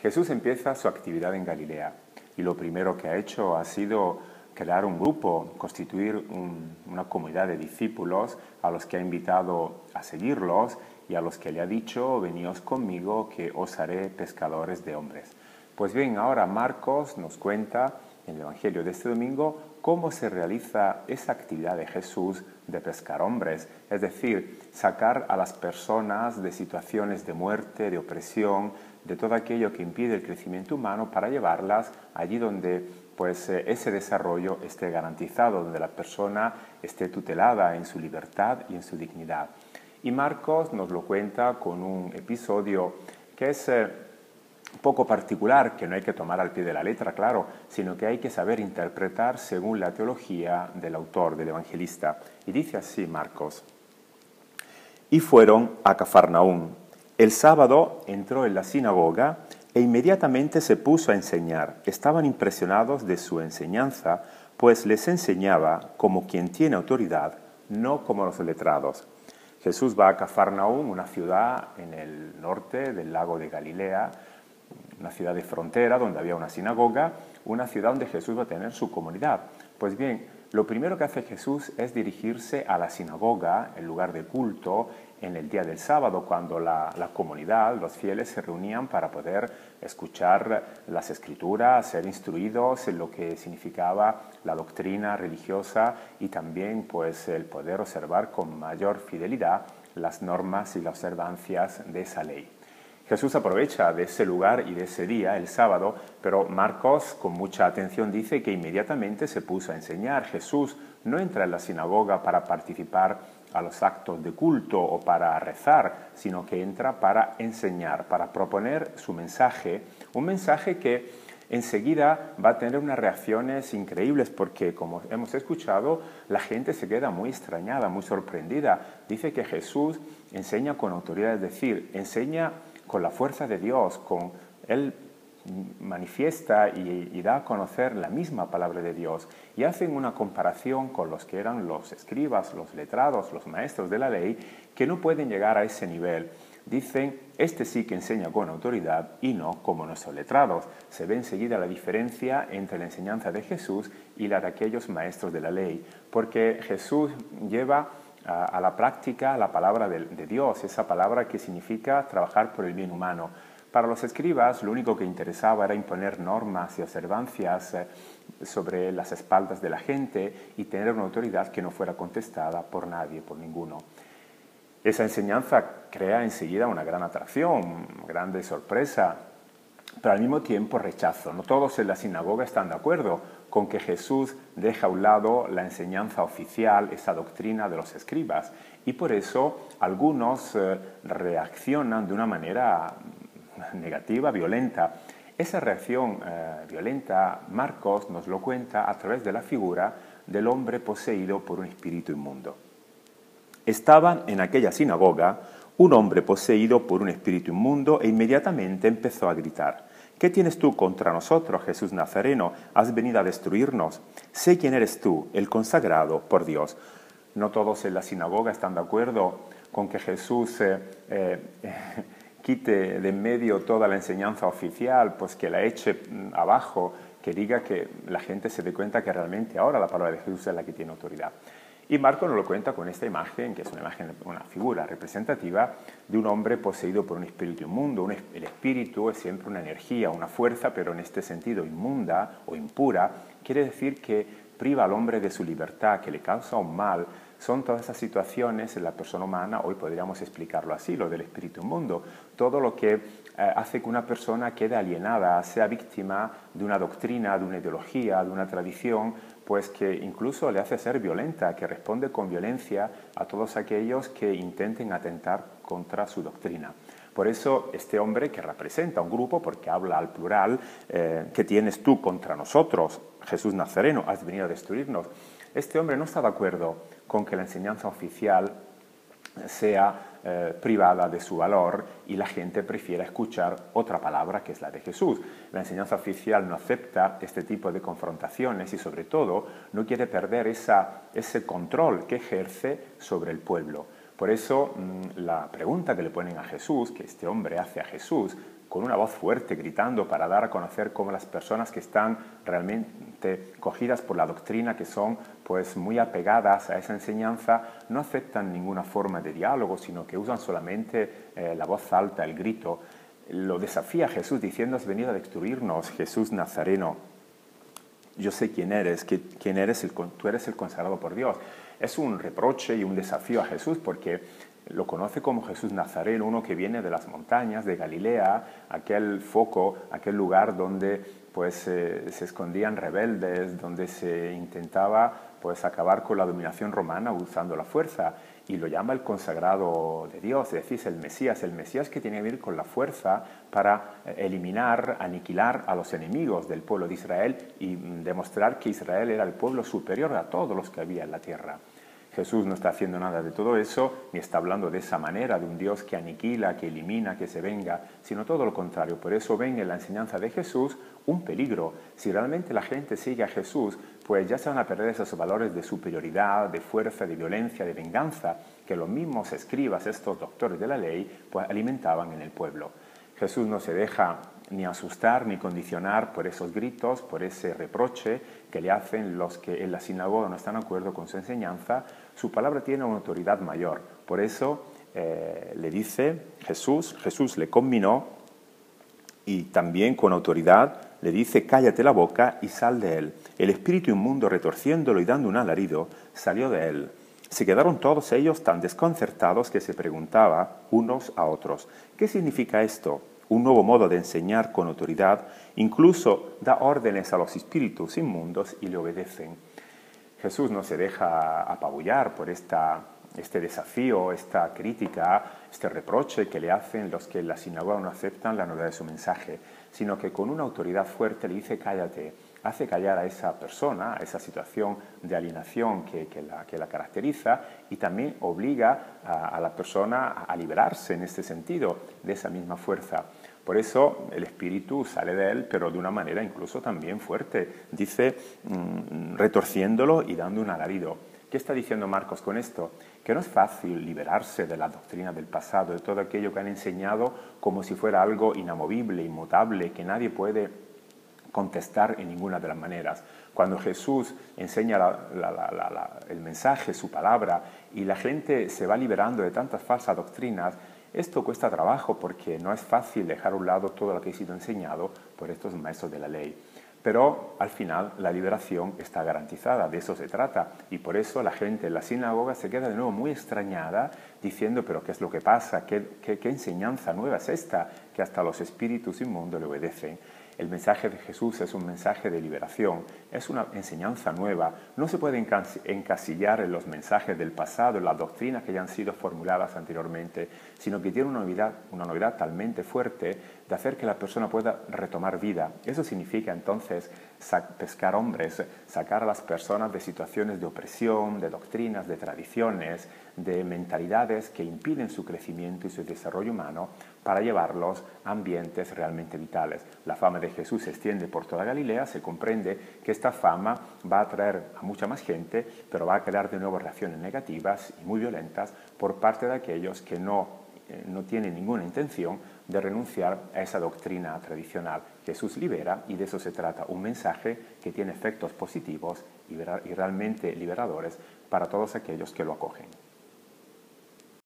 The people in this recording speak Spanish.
Jesús empieza su actividad en Galilea y lo primero que ha hecho ha sido crear un grupo, constituir una comunidad de discípulos a los que ha invitado a seguirlos y a los que le ha dicho: veníos conmigo que os haré pescadores de hombres. Pues bien, ahora Marcos nos cuenta en el Evangelio de este domingo cómo se realiza esa actividad de Jesús de pescar hombres, es decir, sacar a las personas de situaciones de muerte, de opresión, de todo aquello que impide el crecimiento humano para llevarlas allí donde ese desarrollo esté garantizado, donde la persona esté tutelada en su libertad y en su dignidad. Y Marcos nos lo cuenta con un episodio que es poco particular, que no hay que tomar al pie de la letra, claro, sino que hay que saber interpretar según la teología del autor, del evangelista. Y dice así Marcos: y fueron a Cafarnaúm. El sábado entró en la sinagoga e inmediatamente se puso a enseñar. Estaban impresionados de su enseñanza, pues les enseñaba como quien tiene autoridad, no como los letrados. Jesús va a Cafarnaúm, una ciudad en el norte del lago de Galilea, una ciudad de frontera donde había una sinagoga, una ciudad donde Jesús va a tener su comunidad. Pues bien, lo primero que hace Jesús es dirigirse a la sinagoga, el lugar de culto, en el día del sábado, cuando la comunidad, los fieles, se reunían para poder escuchar las Escrituras, ser instruidos en lo que significaba la doctrina religiosa y también el poder observar con mayor fidelidad las normas y las observancias de esa ley. Jesús aprovecha de ese lugar y de ese día, el sábado, pero Marcos con mucha atención dice que inmediatamente se puso a enseñar. Jesús no entra en la sinagoga para participar a los actos de culto o para rezar, sino que entra para enseñar, para proponer su mensaje, un mensaje que enseguida va a tener unas reacciones increíbles porque, como hemos escuchado, la gente se queda muy extrañada, muy sorprendida. Dice que Jesús enseña con autoridad, es decir, enseña con la fuerza de Dios, Él manifiesta y da a conocer la misma palabra de Dios, y hacen una comparación con los que eran los escribas, los letrados, los maestros de la ley, que no pueden llegar a ese nivel. Dicen: este sí que enseña con autoridad y no como nuestros letrados. Se ve enseguida la diferencia entre la enseñanza de Jesús y la de aquellos maestros de la ley, porque Jesús lleva a la práctica la palabra de Dios, esa palabra que significa trabajar por el bien humano. Para los escribas lo único que interesaba era imponer normas y observancias sobre las espaldas de la gente y tener una autoridad que no fuera contestada por nadie, por ninguno. Esa enseñanza crea enseguida una gran atracción, una grande sorpresa, pero al mismo tiempo rechazo. No todos en la sinagoga están de acuerdo con que Jesús deja a un lado la enseñanza oficial, esa doctrina de los escribas, y por eso algunos reaccionan de una manera negativa, violenta. Esa reacción violenta, Marcos nos lo cuenta a través de la figura del hombre poseído por un espíritu inmundo. Estaba en aquella sinagoga un hombre poseído por un espíritu inmundo e inmediatamente empezó a gritar: ¿qué tienes tú contra nosotros, Jesús Nazareno? ¿Has venido a destruirnos? Sé quién eres tú, el consagrado por Dios. No todos en la sinagoga están de acuerdo con que Jesús quite de en medio toda la enseñanza oficial, pues que la eche abajo, que diga, que la gente se dé cuenta que realmente ahora la palabra de Jesús es la que tiene autoridad. Y Marcos nos lo cuenta con esta imagen, que es una imagen, una figura representativa de un hombre poseído por un espíritu inmundo. El espíritu es siempre una energía, una fuerza, pero en este sentido inmunda o impura. Quiere decir que priva al hombre de su libertad, que le causa un mal. Son todas esas situaciones en la persona humana, hoy podríamos explicarlo así, lo del espíritu inmundo. Todo lo que hace que una persona quede alienada, sea víctima de una doctrina, de una ideología, de una tradición, pues que incluso le hace ser violenta, que responde con violencia a todos aquellos que intenten atentar contra su doctrina. Por eso este hombre, que representa un grupo, porque habla al plural, ¿qué tienes tú contra nosotros, Jesús Nazareno? ¿Has venido a destruirnos? Este hombre no está de acuerdo con que la enseñanza oficial sea privada de su valor y la gente prefiera escuchar otra palabra que es la de Jesús. La enseñanza oficial no acepta este tipo de confrontaciones y sobre todo no quiere perder ese control que ejerce sobre el pueblo. Por eso la pregunta que le ponen a Jesús, que este hombre hace a Jesús, con una voz fuerte, gritando para dar a conocer cómo las personas que están realmente cogidas por la doctrina, que son pues muy apegadas a esa enseñanza, no aceptan ninguna forma de diálogo, sino que usan solamente la voz alta, el grito. Lo desafía Jesús diciendo: has venido a destruirnos, Jesús Nazareno. Yo sé quién eres, tú eres el consagrado por Dios. Es un reproche y un desafío a Jesús porque lo conoce como Jesús Nazareno, uno que viene de las montañas de Galilea, aquel foco, aquel lugar donde pues, se escondían rebeldes, donde se intentaba pues, acabar con la dominación romana usando la fuerza. Y lo llama el consagrado de Dios, es decir, el Mesías que tiene que ver con la fuerza para eliminar, aniquilar a los enemigos del pueblo de Israel y demostrar que Israel era el pueblo superior a todos los que había en la tierra. Jesús no está haciendo nada de todo eso, ni está hablando de esa manera de un Dios que aniquila, que elimina, que se venga, sino todo lo contrario. Por eso ven en la enseñanza de Jesús un peligro. Si realmente la gente sigue a Jesús, pues ya se van a perder esos valores de superioridad, de fuerza, de violencia, de venganza, que los mismos escribas, estos doctores de la ley, pues alimentaban en el pueblo. Jesús no se deja ni asustar ni condicionar por esos gritos, por ese reproche que le hacen los que en la sinagoga no están de acuerdo con su enseñanza. Su palabra tiene una autoridad mayor. Por eso le dice Jesús le conminó y también con autoridad le dice: cállate la boca y sal de él. El espíritu inmundo, retorciéndolo y dando un alarido, salió de él. Se quedaron todos ellos tan desconcertados que se preguntaban unos a otros: ¿qué significa esto? Un nuevo modo de enseñar con autoridad, incluso da órdenes a los espíritus inmundos y le obedecen. Jesús no se deja apabullar por este desafío, esta crítica, este reproche que le hacen los que en la sinagoga no aceptan la novedad de su mensaje, sino que con una autoridad fuerte le dice: cállate, hace callar a esa persona, a esa situación de alienación que la caracteriza, y también obliga a la persona a liberarse en este sentido de esa misma fuerza. Por eso el espíritu sale de él, pero de una manera incluso también fuerte. Dice, retorciéndolo y dando un alarido. ¿Qué está diciendo Marcos con esto? Que no es fácil liberarse de la doctrina del pasado, de todo aquello que han enseñado como si fuera algo inamovible, inmutable, que nadie puede contestar en ninguna de las maneras. Cuando Jesús enseña el mensaje, su palabra, y la gente se va liberando de tantas falsas doctrinas, esto cuesta trabajo porque no es fácil dejar a un lado todo lo que ha sido enseñado por estos maestros de la ley. Pero al final la liberación está garantizada, de eso se trata. Y por eso la gente en la sinagoga se queda de nuevo muy extrañada diciendo: ¿pero qué es lo que pasa? ¿Qué enseñanza nueva es esta? Que hasta los espíritus inmundos le obedecen. El mensaje de Jesús es un mensaje de liberación, es una enseñanza nueva. No se puede encasillar en los mensajes del pasado, en las doctrinas que ya han sido formuladas anteriormente, sino que tiene una novedad talmente fuerte de hacer que la persona pueda retomar vida. Eso significa entonces pescar hombres, sacar a las personas de situaciones de opresión, de doctrinas, de tradiciones, de mentalidades que impiden su crecimiento y su desarrollo humano, para llevarlos a ambientes realmente vitales. La fama de Jesús se extiende por toda Galilea, se comprende que esta fama va a atraer a mucha más gente, pero va a crear de nuevo reacciones negativas y muy violentas por parte de aquellos que no tienen ninguna intención de renunciar a esa doctrina tradicional. Jesús libera y de eso se trata, un mensaje que tiene efectos positivos y realmente liberadores para todos aquellos que lo acogen.